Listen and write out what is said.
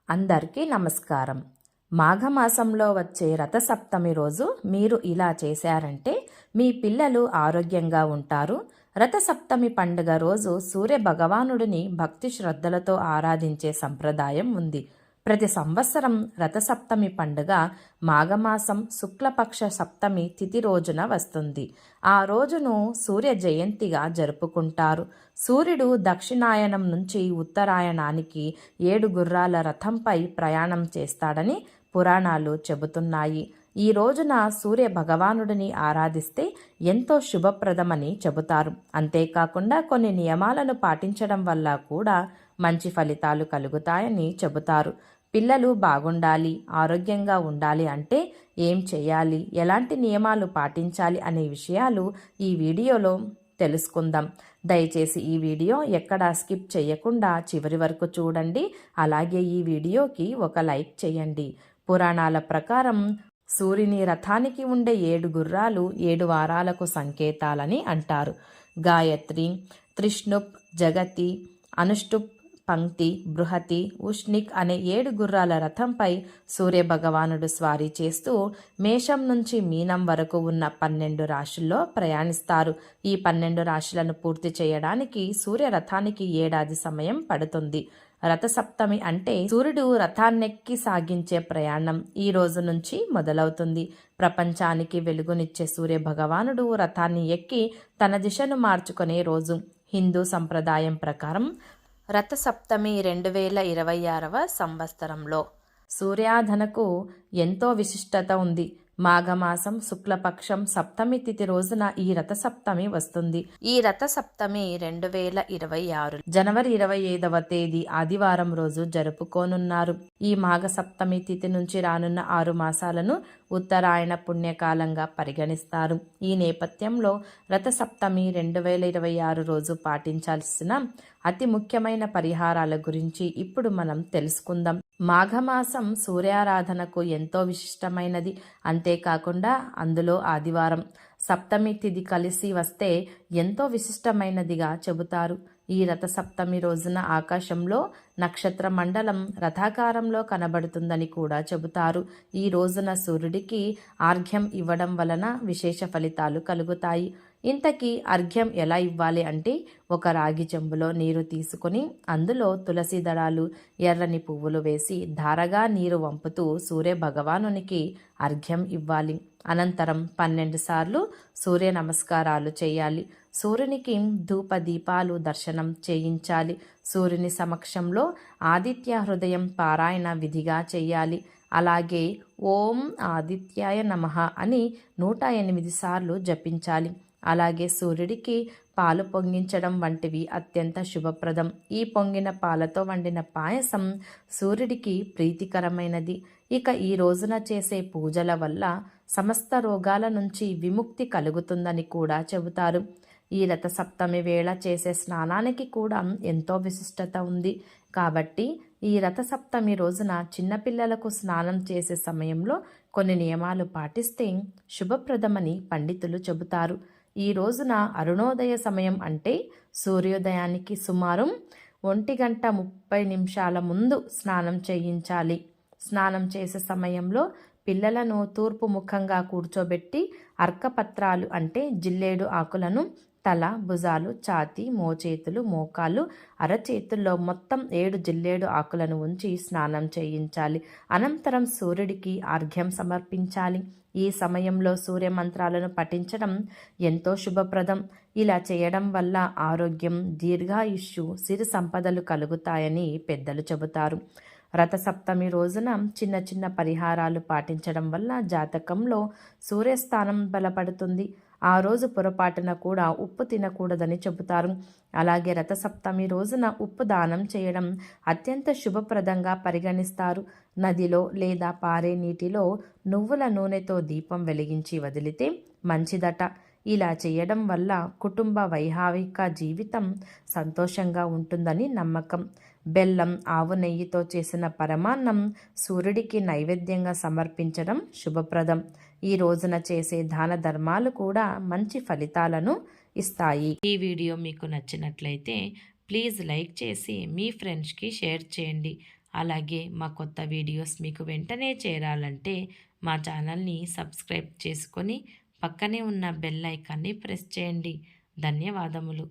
అందరికీ నమస్కారం. మాఘమాసంలో వచ్చే రథసప్తమి రోజు మీరు ఇలా చేశారంటే మీ పిల్లలు ఆరోగ్యంగా ఉంటారు. రథసప్తమి పండుగ రోజు సూర్య భగవానుడిని భక్తి శ్రద్ధలతో ఆరాధించే సంప్రదాయం ఉంది. ప్రతి సంవత్సరం రథసప్తమి పండుగ మాఘమాసం శుక్లపక్ష సప్తమి తిథి రోజున వస్తుంది. ఆ రోజును సూర్య జయంతిగా జరుపుకుంటారు. సూర్యుడు దక్షిణాయనం నుంచి ఉత్తరాయణానికి 7 గుర్రాల రథంపై ప్రయాణం చేస్తాడని పురాణాలు చెబుతున్నాయి. ఈ రోజున సూర్య భగవానుడిని ఆరాధిస్తే ఎంతో శుభప్రదమని చెబుతారు. అంతేకాకుండా కొన్ని నియమాలను పాటించడం వల్ల కూడా మంచి ఫలితాలు కలుగుతాయని చెబుతారు. పిల్లలు బాగుండాలి, ఆరోగ్యంగా ఉండాలి అంటే ఏం చేయాలి, ఎలాంటి నియమాలు పాటించాలి అనే విషయాలు ఈ వీడియోలో తెలుసుకుందాం. దయచేసి ఈ వీడియో ఎక్కడా స్కిప్ చేయకుండా చివరి వరకు చూడండి. అలాగే ఈ వీడియోకి ఒక లైక్ చేయండి. పురాణాల ప్రకారం సూర్యుని రథానికి ఉండే 7 గుర్రాలు 7 వారాలకు సంకేతాలని అంటారు. గాయత్రి, త్రిష్ణుప్, జగతి, అనుష్టుప్, పంక్తి, బృహతి, ఉష్ణిక్ అనే 7 గుర్రాల రథంపై సూర్యభగవానుడు స్వారీ చేస్తూ మేషం నుంచి మీనం వరకు ఉన్న 12 రాశుల్లో ప్రయాణిస్తారు. ఈ 12 రాశులను పూర్తి చేయడానికి సూర్య రథానికి ఏడాది సమయం పడుతుంది. రథసప్తమి అంటే సూర్యుడు రథాన్నెక్కి సాగించే ప్రయాణం ఈ రోజు నుంచి మొదలవుతుంది. ప్రపంచానికి వెలుగునిచ్చే సూర్య భగవానుడు రథాన్ని ఎక్కి తన దిశను మార్చుకునే రోజు. హిందూ సంప్రదాయం ప్రకారం రథసప్తమి 2026వ సంవత్సరంలో సూర్యాధనకు ఎంతో విశిష్టత ఉంది. మాఘమాసం శుక్లపక్షం సప్తమి తిథి రోజున ఈ రథసప్తమి వస్తుంది. ఈ రథసప్తమి 2026 జనవరి 25వ తేదీ ఆదివారం రోజు జరుపుకోనున్నారు. ఈ మాఘ సప్తమి తిథి నుంచి రానున్న 6 మాసాలను ఉత్తరాయణ పుణ్యకాలంగా పరిగణిస్తారు. ఈ నేపథ్యంలో రథసప్తమి 2026 రోజు పాటించాల్సిన అతి ముఖ్యమైన పరిహారాల గురించి ఇప్పుడు మనం తెలుసుకుందాం. మాఘమాసం సూర్యారాధనకు ఎంతో విశిష్టమైనది. అంతేకాకుండా అందులో ఆదివారం సప్తమి తిథి కలిసి వస్తే ఎంతో విశిష్టమైనదిగా చెబుతారు. ఈ రథసప్తమి రోజున ఆకాశంలో నక్షత్ర మండలం రథాకారంలో కనబడుతుందని కూడా చెబుతారు. ఈ రోజున సూర్యుడికి ఆర్ఘ్యం ఇవ్వడం వలన విశేష ఫలితాలు కలుగుతాయి. ఇంతకీ అర్ఘ్యం ఎలా ఇవ్వాలి అంటే ఒక రాగి చెంబులో నీరు తీసుకుని అందులో తులసి దళాలు, ఎర్రని పువ్వులు వేసి ధారగా నీరు వంపుతూ సూర్య భగవానునికి అర్ఘ్యం ఇవ్వాలి. అనంతరం 12 సార్లు సూర్య నమస్కారాలు చేయాలి. సూర్యునికి ధూప దీపాలు దర్శనం చేయించాలి. సూర్యుని సమక్షంలో ఆదిత్య హృదయం పారాయణ విధిగా చేయాలి. అలాగే ఓం ఆదిత్యాయ నమః అని 108 సార్లు జపించాలి. అలాగే సూర్యుడికి పాలు పొంగించడం వంటివి అత్యంత శుభప్రదం. ఈ పొంగిన పాలతో వండిన పాయసం సూర్యుడికి ప్రీతికరమైనది. ఇక ఈ రోజున చేసే పూజల వల్ల సమస్త రోగాల నుంచి విముక్తి కలుగుతుందని కూడా చెబుతారు. ఈ రథసప్తమి వేళ చేసే స్నానానికి కూడా ఎంతో విశిష్టత ఉంది. కాబట్టి ఈ రథసప్తమి రోజున చిన్నపిల్లలకు స్నానం చేసే సమయంలో కొన్ని నియమాలు పాటిస్తే శుభప్రదమని పండితులు చెబుతారు. ఈ రోజున అరుణోదయ సమయం అంటే సూర్యోదయానికి సుమారు 1:30 ముందు స్నానం చేయించాలి. స్నానం చేసే సమయంలో పిల్లలను తూర్పు ముఖంగా కూర్చోబెట్టి అర్కపత్రాలు అంటే జిల్లేడు ఆకులను తల, భుజాలు, ఛాతీ, మోచేతులు, మోకాలు, అరచేతుల్లో మొత్తం 7 జిల్లేడు ఆకులను ఉంచి స్నానం చేయించాలి. అనంతరం సూర్యుడికి ఆర్ఘ్యం సమర్పించాలి. ఈ సమయంలో సూర్య మంత్రాలను పఠించడం ఎంతో శుభప్రదం. ఇలా చేయడం వల్ల ఆరోగ్యం, దీర్ఘాయుష్యు, సిరి సంపదలు కలుగుతాయని పెద్దలు చెబుతారు. రథసప్తమి రోజున చిన్న చిన్న పరిహారాలు పాటించడం వల్ల జాతకంలో సూర్యస్థానం బలపడుతుంది. ఆ రోజు పొరపాటున కూడా ఉప్పు తినకూడదని చెబుతారు. అలాగే రథసప్తమి రోజున ఉప్పు దానం చేయడం అత్యంత శుభప్రదంగా పరిగణిస్తారు. నదిలో లేదా పారే నీటిలో నువ్వుల నూనెతో దీపం వెలిగించి వదిలితే మంచిదట. ఇలా చేయడం వల్ల కుటుంబ వైవాహిక జీవితం సంతోషంగా ఉంటుందని నమ్మకం. బెల్లం, ఆవు నెయ్యితో చేసిన పరమాన్నం సూర్యుడికి నైవేద్యంగా సమర్పించడం శుభప్రదం. ఈ రోజున చేసే దాన ధర్మాలు కూడా మంచి ఫలితాలను ఇస్తాయి. ఈ వీడియో మీకు నచ్చినట్లయితే ప్లీజ్ లైక్ చేసి మీ ఫ్రెండ్స్కి షేర్ చేయండి. అలాగే మా కొత్త వీడియోస్ మీకు వెంటనే చేరాలంటే మా ఛానల్ని సబ్స్క్రైబ్ చేసుకొని పక్కనే ఉన్న బెల్ ఐకాన్ని ప్రెస్ చేయండి. ధన్యవాదములు.